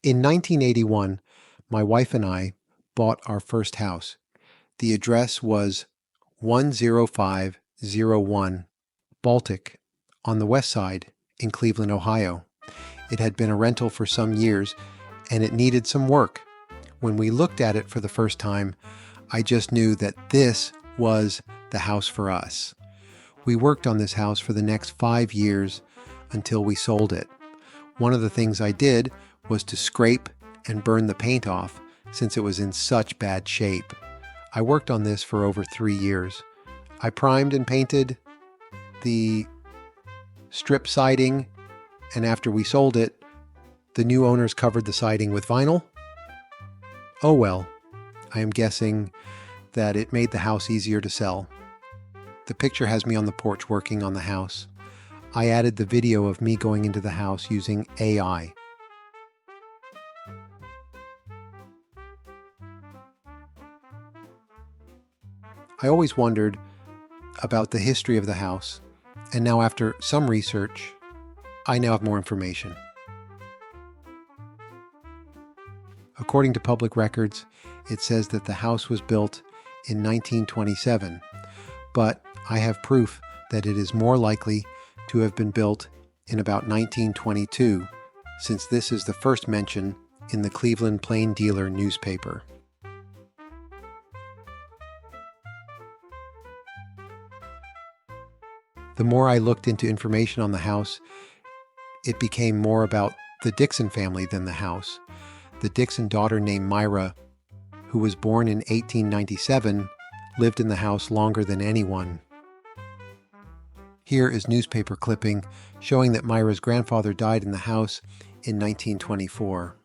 In 1981, my wife and I bought our first house. The address was 10501 Baltic on the west side in Cleveland, Ohio. It had been a rental for some years and it needed some work. When we looked at it for the first time, I just knew that this was the house for us. We worked on this house for the next 5 years until we sold it. One of the things I did was to scrape and burn the paint off since it was in such bad shape. I worked on this for over 3 years. I primed and painted the strip siding, and after we sold it, the new owners covered the siding with vinyl. Oh well, I am guessing that it made the house easier to sell. The picture has me on the porch working on the house. I added the video of me going into the house using AI. I always wondered about the history of the house, and now after some research, I now have more information. According to public records, it says that the house was built in 1927, but I have proof that it is more likely to have been built in about 1922, since this is the first mention in the Cleveland Plain Dealer newspaper. The more I looked into information on the house, it became more about the Dixon family than the house. The Dixon daughter named Myra, who was born in 1897, lived in the house longer than anyone. Here is newspaper clipping showing that Myra's grandfather died in the house in 1924.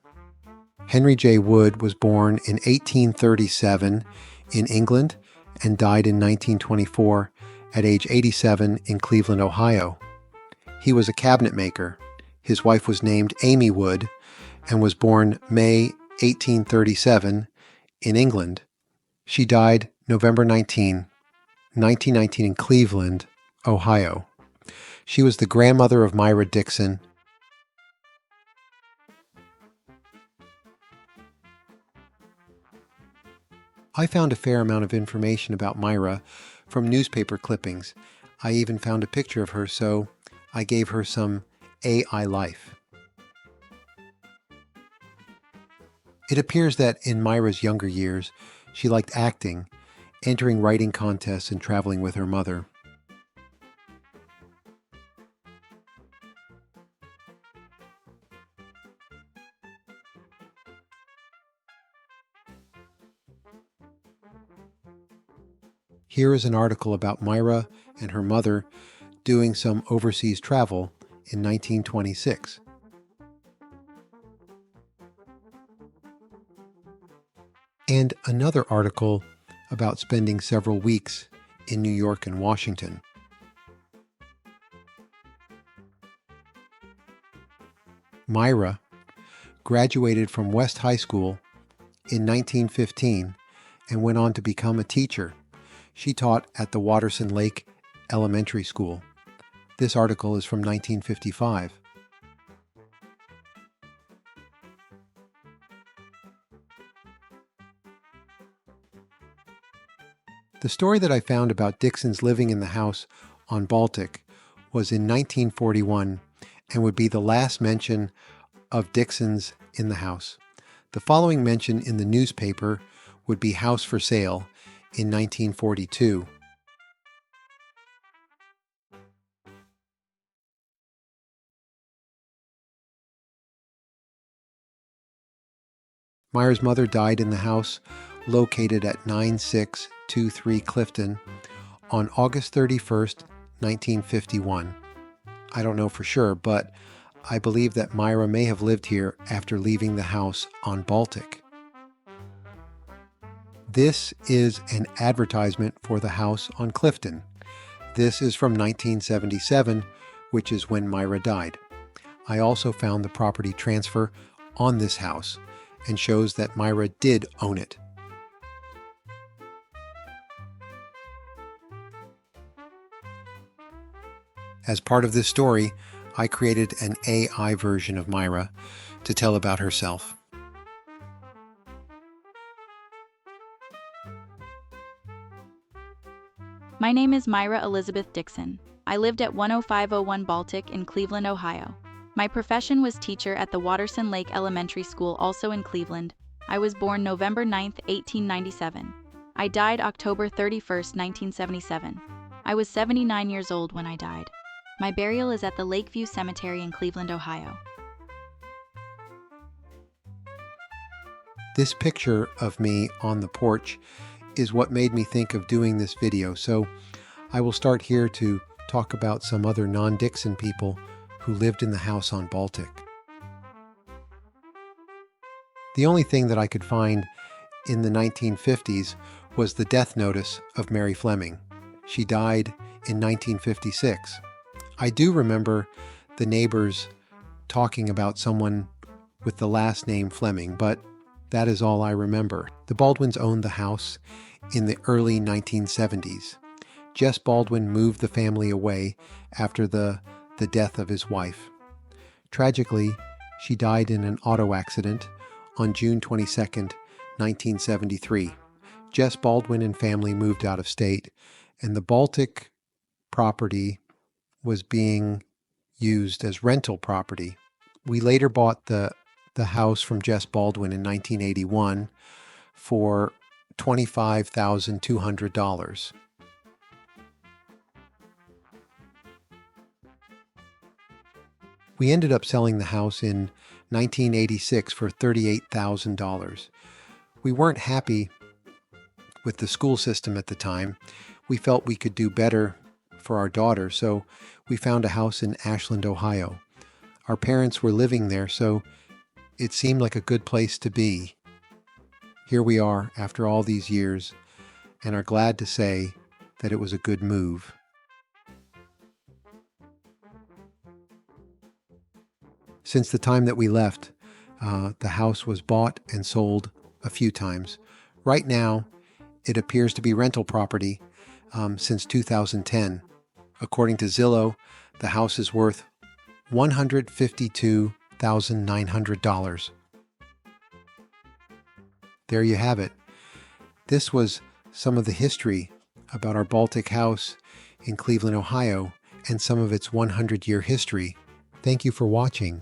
Henry J. Wood was born in 1837 in England and died in 1924 at age 87 in Cleveland, Ohio. He was a cabinet maker. His wife was named Amy Wood and was born May 1837 in England. She died November 19, 1919 in Cleveland, Ohio. She was the grandmother of Myra Dixon. I found a fair amount of information about Myra from newspaper clippings. I even found a picture of her, so I gave her some AI life. It appears that in Myra's younger years, she liked acting, entering writing contests and traveling with her mother. Here is an article about Myra and her mother doing some overseas travel in 1926. And another article about spending several weeks in New York and Washington. Myra graduated from West High School in 1915 and went on to become a teacher. She taught at the Watterson Lake Elementary School. This article is from 1955. The story that I found about Dixon's living in the house on Baltic was in 1941 and would be the last mention of Dixon's in the house. The following mention in the newspaper would be house for sale in 1942. Myra's mother died in the house located at 9623 Clifton on August 31st, 1951. I don't know for sure, but I believe that Myra may have lived here after leaving the house on Baltic. This is an advertisement for the house on Clifton. This is from 1977, which is when Myra died. I also found the property transfer on this house and shows that Myra did own it. As part of this story, I created an AI version of Myra to tell about herself. My name is Myra Elizabeth Dixon. I lived at 10501 Baltic in Cleveland, Ohio. My profession was teacher at the Watterson Lake Elementary School, also in Cleveland. I was born November 9, 1897. I died October 31, 1977. I was 79 years old when I died. My burial is at the Lakeview Cemetery in Cleveland, Ohio. This picture of me on the porch is what made me think of doing this video, so I will start here to talk about some other non-Dixon people who lived in the house on Baltic. The only thing that I could find in the 1950s was the death notice of Mary Fleming. She died in 1956. I do remember the neighbors talking about someone with the last name Fleming, but that is all I remember. The Baldwins owned the house in the early 1970s. Jess Baldwin moved the family away after the death of his wife. Tragically, she died in an auto accident on June 22, 1973. Jess Baldwin and family moved out of state, and the Baltic property was being used as rental property. We later bought the house from Jess Baldwin in 1981 for $25,200. We ended up selling the house in 1986 for $38,000. We weren't happy with the school system at the time. We felt we could do better for our daughter, so we found a house in Ashland, Ohio. Our parents were living there, so it seemed like a good place to be. Here we are after all these years and are glad to say that it was a good move. Since the time that we left, the house was bought and sold a few times. Right now, it appears to be rental property since 2010. According to Zillow, the house is worth $152,900. There you have it. This was some of the history about our Baltic house in Cleveland, Ohio, and some of its 100-year history. Thank you for watching.